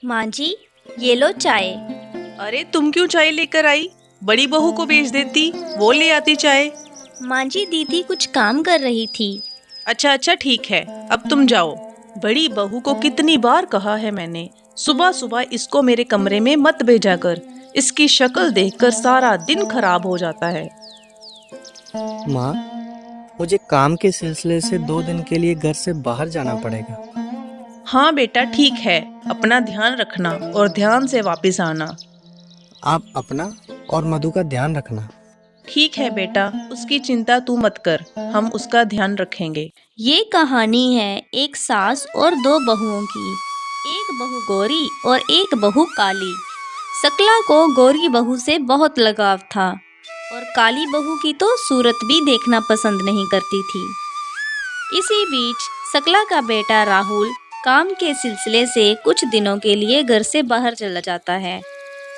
माँ जी, ये लो चाय। अरे तुम क्यों चाय लेकर आई? बड़ी बहू को भेज देती, वो ले आती चाय। माँ जी, दीदी कुछ काम कर रही थी। अच्छा अच्छा ठीक है, अब तुम जाओ। बड़ी बहू को कितनी बार कहा है मैंने, सुबह सुबह इसको मेरे कमरे में मत भेजा कर। इसकी शक्ल देखकर सारा दिन खराब हो जाता है। माँ, मुझे काम के सिलसिले से 2 दिन के लिए घर से बाहर जाना पड़ेगा। हाँ बेटा ठीक है, अपना ध्यान रखना और ध्यान से वापस आना। आप अपना और मधु का ध्यान रखना। ठीक है बेटा, उसकी चिंता तू मत कर, हम उसका ध्यान रखेंगे। ये कहानी है एक सास और 2 बहुओं की। एक बहू गोरी और एक बहू काली। सकला को गोरी बहू से बहुत लगाव था और काली बहू की तो सूरत भी देखना पसंद नहीं करती थी। इसी बीच सकला का बेटा राहुल काम के सिलसिले से कुछ दिनों के लिए घर से बाहर चला जाता है।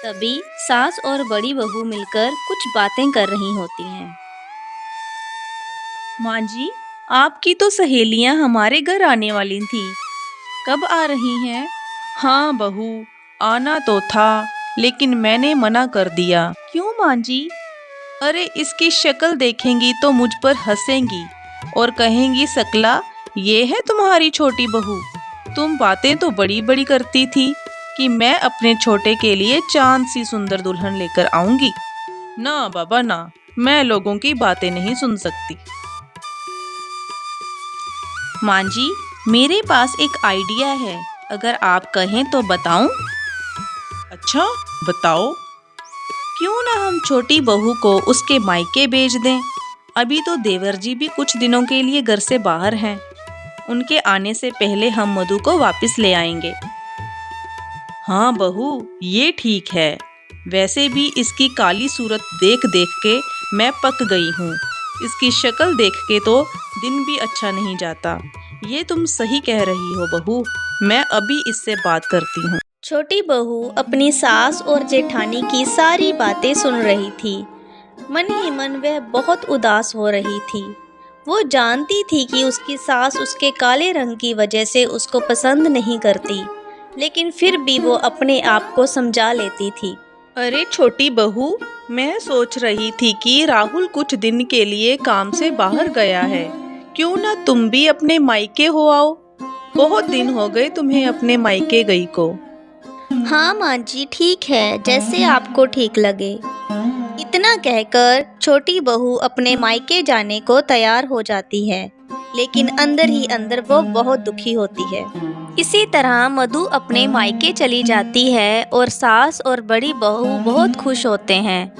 तभी सास और बड़ी बहू मिलकर कुछ बातें कर रही होती हैं। माँ जी, आपकी तो सहेलियाँ हमारे घर आने वाली थी, कब आ रही हैं? हाँ बहू, आना तो था, लेकिन मैंने मना कर दिया। क्यों माँ जी? अरे इसकी शक्ल देखेंगी तो मुझ पर हंसेंगी और कहेंगी सकला, ये है तुम्हारी छोटी बहू। तुम बातें तो बड़ी बड़ी करती थी कि मैं अपने छोटे के लिए चांद सी सुंदर दुल्हन लेकर आऊंगी। ना बाबा ना, मैं लोगों की बातें नहीं सुन सकती। माँ जी, मेरे पास एक आइडिया है, अगर आप कहें तो बताऊं? अच्छा बताओ। क्यों ना हम छोटी बहू को उसके मायके भेज दें। अभी तो देवर जी भी कुछ दिनों के लिए घर से बाहर हैं। उनके आने से पहले हम मधु को वापस ले आएंगे। हाँ बहू, ये ठीक है। वैसे भी इसकी काली सूरत देख देख के मैं पक गई हूँ। इसकी शक्ल देख के तो दिन भी अच्छा नहीं जाता। ये तुम सही कह रही हो बहू, मैं अभी इससे बात करती हूँ। छोटी बहू अपनी सास और जेठानी की सारी बातें सुन रही थी। मन ही मन वह बहुत उदास हो रही थी। वो जानती थी कि उसकी सास उसके काले रंग की वजह से उसको पसंद नहीं करती, लेकिन फिर भी वो अपने आप को समझा लेती थी। अरे छोटी बहू, मैं सोच रही थी कि राहुल कुछ दिन के लिए काम से बाहर गया है। क्यों ना तुम भी अपने मायके हो आओ। बहुत दिन हो गए तुम्हें अपने मायके गई को। हाँ माँ जी, ठीक है, जैसे आपको ठीक लगे। इतना कहकर छोटी बहू अपने मायके जाने को तैयार हो जाती है, लेकिन अंदर ही अंदर वो बहुत दुखी होती है। इसी तरह मधु अपने मायके चली जाती है और सास और बड़ी बहू बहुत खुश होते हैं।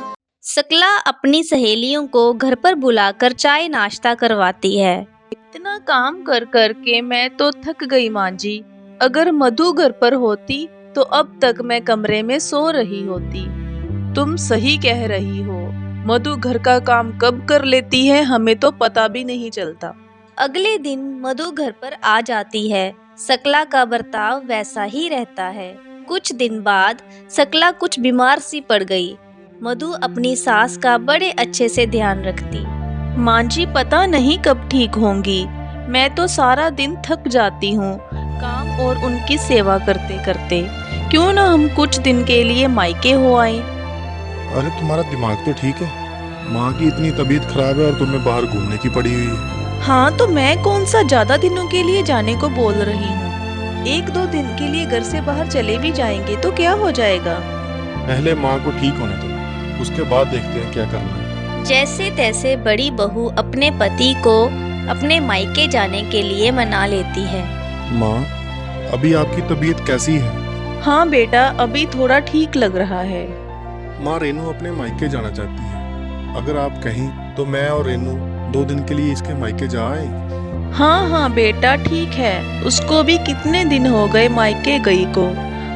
सकला अपनी सहेलियों को घर पर बुलाकर चाय नाश्ता करवाती है। इतना काम कर कर के मैं तो थक गई माँ जी। अगर मधु घर पर होती तो अब तक मैं कमरे में सो रही होती। तुम सही कह रही हो, मधु घर का काम कब कर लेती है हमें तो पता भी नहीं चलता। अगले दिन मधु घर पर आ जाती है। सकला का बर्ताव वैसा ही रहता है। कुछ दिन बाद सकला कुछ बीमार सी पड़ गई। मधु अपनी सास का बड़े अच्छे से ध्यान रखती। माँ जी पता नहीं कब ठीक होंगी। मैं तो सारा दिन थक जाती हूँ काम और उनकी सेवा करते करते। क्यों ना हम कुछ दिन के लिए मायके हो आए। अरे तुम्हारा दिमाग तो ठीक है, माँ की इतनी तबीयत खराब है और तुम्हें बाहर घूमने की पड़ी हुई है। हाँ तो मैं कौन सा ज्यादा दिनों के लिए जाने को बोल रही हूँ। 1-2 दिन के लिए घर से बाहर चले भी जाएंगे तो क्या हो जाएगा। पहले माँ को ठीक होने दो, उसके बाद देखते हैं क्या करना है। जैसे तैसे बड़ी बहू अपने पति को अपने मायके जाने के लिए मना लेती है। माँ, अभी आपकी तबीयत कैसी है? हाँ बेटा, अभी थोड़ा ठीक लग रहा है। माँ, रेनू अपने मायके जाना चाहती है। अगर आप कहीं तो मैं और रेनू 2 दिन के लिए इसके मायके जा आए। हाँ हाँ बेटा ठीक है, उसको भी कितने दिन हो गए मायके गई को।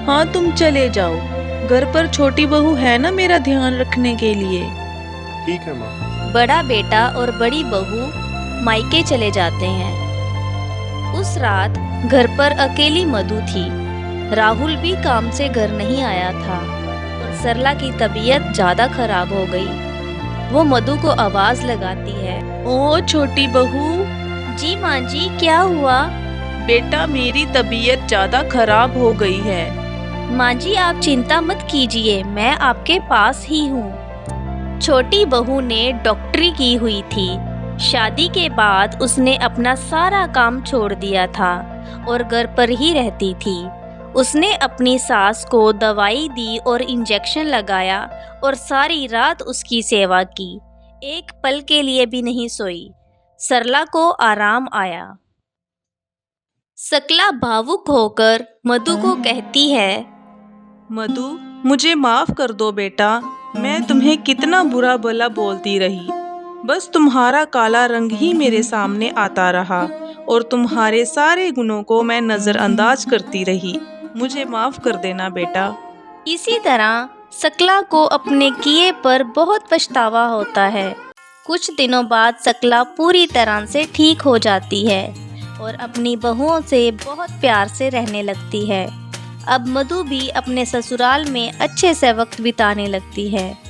हाँ तुम चले जाओ, घर पर छोटी बहू है ना मेरा ध्यान रखने के लिए। ठीक है माँ। बड़ा बेटा और बड़ी बहू मायके चले जाते हैं। उस रात घर पर अकेली मधु थी। राहुल भी काम से घर नहीं आया था और सरला की तबीयत ज्यादा खराब हो गई। वो मधु को आवाज लगाती है। ओ छोटी बहू। जी माँ जी, क्या हुआ? बेटा मेरी तबीयत ज्यादा खराब हो गई है। माँ जी आप चिंता मत कीजिए, मैं आपके पास ही हूँ। छोटी बहू ने डॉक्टरी की हुई थी। शादी के बाद उसने अपना सारा काम छोड़ दिया था और घर पर ही रहती थी। उसने अपनी सास को दवाई दी और इंजेक्शन लगाया और सारी रात उसकी सेवा की। एक पल के लिए भी नहीं सोई। सरला को आराम आया। सकला भावुक होकर मधु को कहती है, मधु, मुझे माफ कर दो बेटा। मैं तुम्हें कितना बुरा भला बोलती रही। बस तुम्हारा काला रंग ही मेरे सामने आता रहा और तुम्हारे सारे गुणों को मैं नजरअंदाज करती रही। मुझे माफ कर देना बेटा। इसी तरह सकला को अपने किए पर बहुत पछतावा होता है। कुछ दिनों बाद सकला पूरी तरह से ठीक हो जाती है और अपनी बहुओं से बहुत प्यार से रहने लगती है। अब मधु भी अपने ससुराल में अच्छे से वक्त बिताने लगती है।